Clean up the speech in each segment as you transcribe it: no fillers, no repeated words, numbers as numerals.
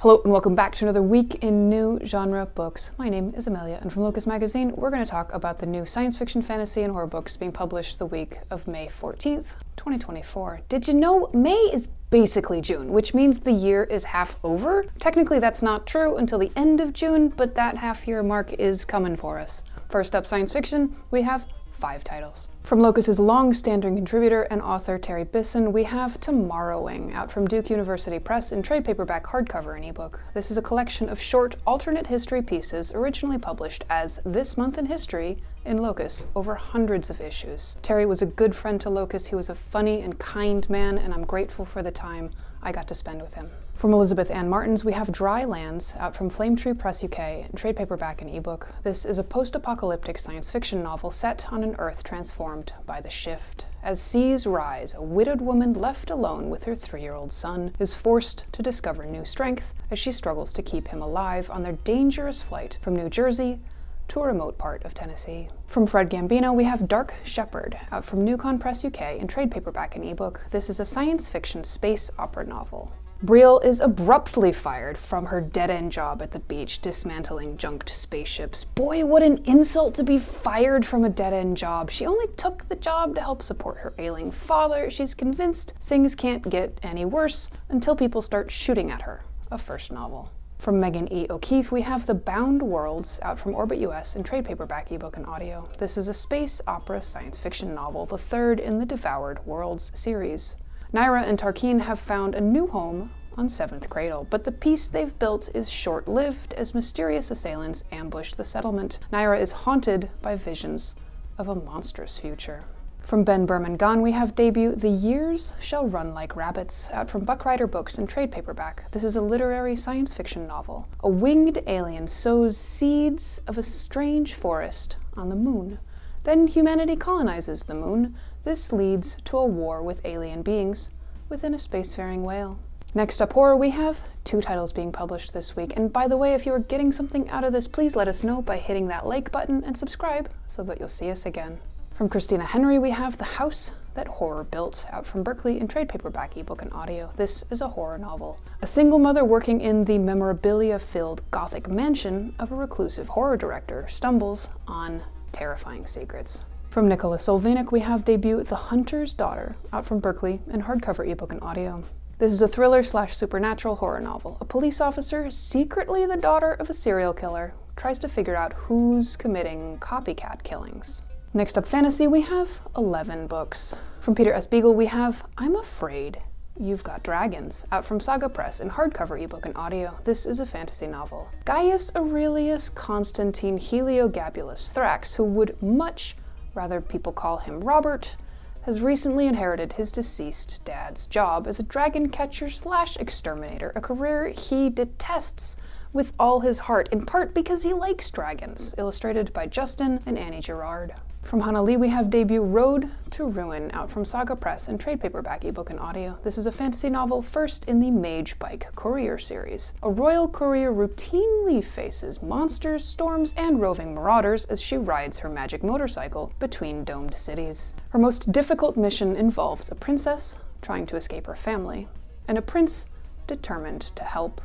Hello and welcome back to another week in new genre books. My name is Amelia, and from Locus magazine we're going to talk about the new science fiction, fantasy, and horror books being published the week of May 14th, 2024. Did you know May is basically June, which means the year is half over? Technically that's not true until the end of June, but that half-year mark is coming for us. First up, science fiction, we have 5 titles. From Locus's long-standing contributor and author Terry Bisson, we have Tomorrowing, out from Duke University Press in trade paperback, hardcover, and ebook. This is a collection of short alternate history pieces originally published as This Month in History in Locus over hundreds of issues. Terry was a good friend to Locus. He was a funny and kind man, and I'm grateful for the time I got to spend with him. From Elizabeth Ann Martins, we have Dry Lands, out from Flame Tree Press UK, in trade paperback and ebook. This is a post-apocalyptic science fiction novel set on an Earth transformed by the shift. As seas rise, a widowed woman left alone with her 3-year-old son is forced to discover new strength as she struggles to keep him alive on their dangerous flight from New Jersey to a remote part of Tennessee. From Fred Gambino, we have Dark Shepherd, out from Newcon Press UK in trade paperback and ebook. This is a science fiction space opera novel. Brielle is abruptly fired from her dead-end job at the beach, dismantling junked spaceships. Boy, what an insult to be fired from a dead-end job. She only took the job to help support her ailing father. She's convinced things can't get any worse until people start shooting at her. A first novel. From Megan E. O'Keefe, we have The Bound Worlds, out from Orbit US in trade paperback, ebook, and audio. This is a space opera science fiction novel, the third in the Devoured Worlds series. Naira and Tarkeen have found a new home on Seventh Cradle, but the peace they've built is short-lived as mysterious assailants ambush the settlement. Naira is haunted by visions of a monstrous future. From Berman, Ghan, we have debut The Years Shall Run Like Rabbits, out from Buckrider Books in trade paperback. This is a literary science fiction novel. A winged alien sows seeds of a strange forest on the moon. Then humanity colonizes the moon. This leads to a war with alien beings within a spacefaring whale. Next up, horror, we have 2 titles being published this week. And by the way, if you are getting something out of this, please let us know by hitting that like button and subscribe so that you'll see us again. From Christina Henry, we have The House That Horror Built, out from Berkeley in trade paperback, ebook, and audio. This is a horror novel. A single mother working in the memorabilia-filled Gothic mansion of a reclusive horror director stumbles on terrifying secrets. From Nicola Solvenic, we have debut The Hunter's Daughter, out from Berkeley in hardcover, ebook, and audio. This is a thriller/supernatural horror novel. A police officer, secretly the daughter of a serial killer, tries to figure out who's committing copycat killings. Next up, fantasy, we have 11 books. From Peter S. Beagle, we have I'm Afraid You've Got Dragons, out from Saga Press in hardcover, ebook, and audio. This is a fantasy novel. Gaius Aurelius Constantine Heliogabulus Thrax, who would much rather people call him Robert, has recently inherited his deceased dad's job as a dragon catcher/exterminator, a career he detests with all his heart, in part because he likes dragons. Illustrated by Justin and Annie Gerard. From Hana Lee, we have debut Road to Ruin, out from Saga Press in trade paperback, ebook, and audio. This is a fantasy novel, first in the Mage Bike Courier series. A royal courier routinely faces monsters, storms, and roving marauders as she rides her magic motorcycle between domed cities. Her most difficult mission involves a princess trying to escape her family, and a prince determined to help.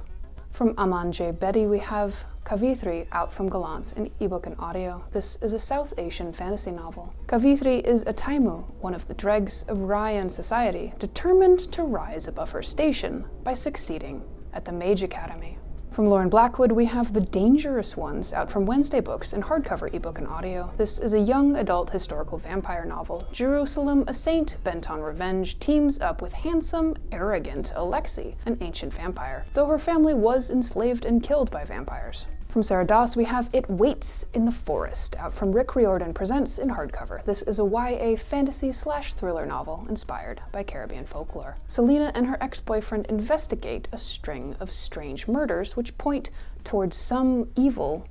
From Aman J. Bedi, we have Kavithri, out from Galance in ebook and audio. This is a South Asian fantasy novel. Kavithri is a Taimu, one of the dregs of Ryan society, determined to rise above her station by succeeding at the Mage Academy. From Lauren Blackwood, we have The Dangerous Ones, out from Wednesday Books in hardcover, ebook, and audio. This is a young adult historical vampire novel. Jerusalem, a saint bent on revenge, teams up with handsome, arrogant Alexei, an ancient vampire, though her family was enslaved and killed by vampires. From Sarah Doss, we have It Waits in the Forest, out from Rick Riordan Presents in hardcover. This is a YA fantasy/thriller novel inspired by Caribbean folklore. Selena and her ex-boyfriend investigate a string of strange murders which point towards some evil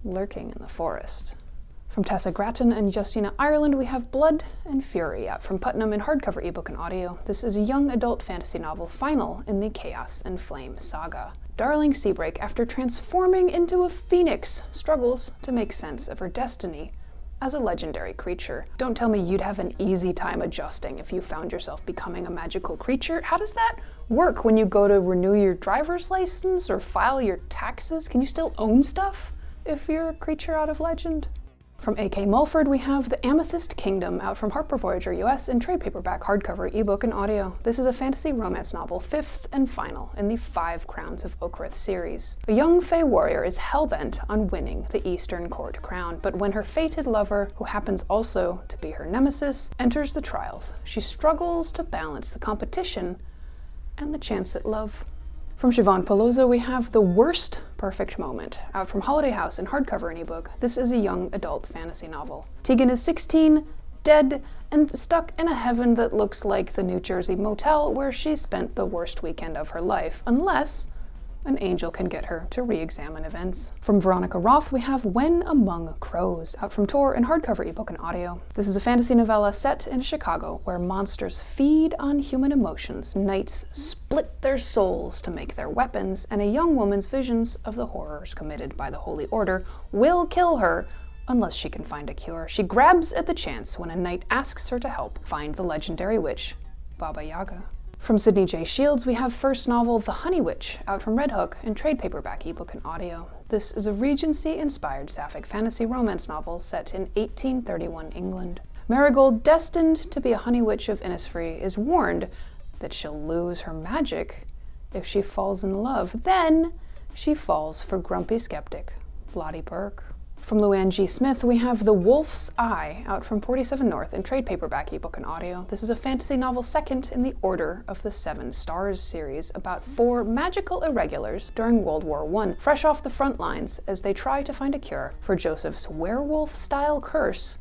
lurking in the forest. From Tessa, Gratton, and Justina, Ireland, we have Blood and Fury, out from Putnam in hardcover, ebook, and audio. This is a young adult fantasy novel, final in the Chaos and Flame saga. Darling Seabreak, after transforming into a phoenix, struggles to make sense of her destiny as a legendary creature. Don't tell me you'd have an easy time adjusting if you found yourself becoming a magical creature. How does that work when you go to renew your driver's license or file your taxes? Can you still own stuff if you're a creature out of legend? From A.K. Mulford, we have The Amethyst Kingdom, out from Harper Voyager US in trade paperback, hardcover, ebook, and audio. This is a fantasy romance novel, fifth and final in the Five Crowns of Oakrith series. A young Fey warrior is hell-bent on winning the Eastern Court crown, but when her fated lover, who happens also to be her nemesis, enters the trials, she struggles to balance the competition and the chance at love. From Siobhan Pelosa, we have The Worst Perfect Moment, out from Holiday House in hardcover and ebook. This is a young adult fantasy novel. Tegan is 16, dead, and stuck in a heaven that looks like the New Jersey motel where she spent the worst weekend of her life, unless an angel can get her to re-examine events. From Veronica Roth, we have When Among Crows, out from Tor in hardcover, ebook, and audio. This is a fantasy novella set in Chicago where monsters feed on human emotions, knights split their souls to make their weapons, and a young woman's visions of the horrors committed by the Holy Order will kill her unless she can find a cure. She grabs at the chance when a knight asks her to help find the legendary witch, Baba Yaga. From Sydney J. Shields, we have first novel The Honey Witch, out from Red Hook in trade paperback, ebook, and audio. This is a Regency-inspired sapphic fantasy romance novel set in 1831 England. Marigold, destined to be a honey witch of Innisfree, is warned that she'll lose her magic if she falls in love. Then she falls for grumpy skeptic Lottie Burke. From Luann G. Smith, we have The Wolf's Eye, out from 47 North in trade paperback, ebook, and audio. This is a fantasy novel second in the Order of the Seven Stars series about 4 magical irregulars during World War I, fresh off the front lines as they try to find a cure for Joseph's werewolf-style curse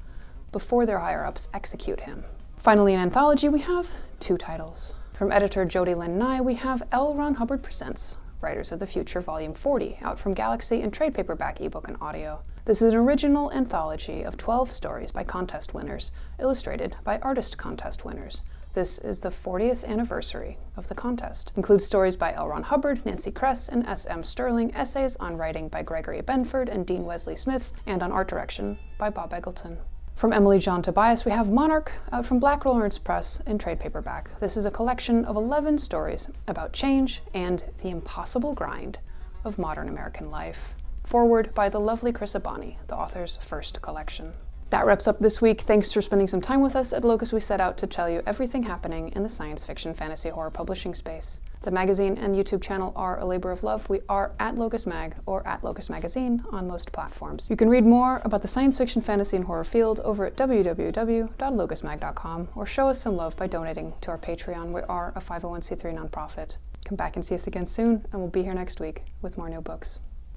before their higher-ups execute him. Finally, in anthology, we have 2 titles. From editor Jody Lynn Nye, we have L. Ron Hubbard Presents Writers of the Future, Volume 40, out from Galaxy in trade paperback, ebook, and audio. This is an original anthology of 12 stories by contest winners, illustrated by artist contest winners. This is the 40th anniversary of the contest. Includes stories by L. Ron Hubbard, Nancy Kress, and S.M. Sterling, essays on writing by Gregory Benford and Dean Wesley Smith, and on art direction by Bob Eggleton. From Emily John Tobias, we have Monarch, out from Black Lawrence Press in trade paperback. This is a collection of 11 stories about change and the impossible grind of modern American life. Forward by the lovely Chris Abani, the author's first collection. That wraps up this week. Thanks for spending some time with us. At Locus, we set out to tell you everything happening in the science fiction, fantasy, horror publishing space. The magazine and YouTube channel are a labor of love. We are at Locus Mag or at Locus Magazine on most platforms. You can read more about the science fiction, fantasy, and horror field over at www.locusmag.com or show us some love by donating to our Patreon. We are a 501c3 nonprofit. Come back and see us again soon, and we'll be here next week with more new books.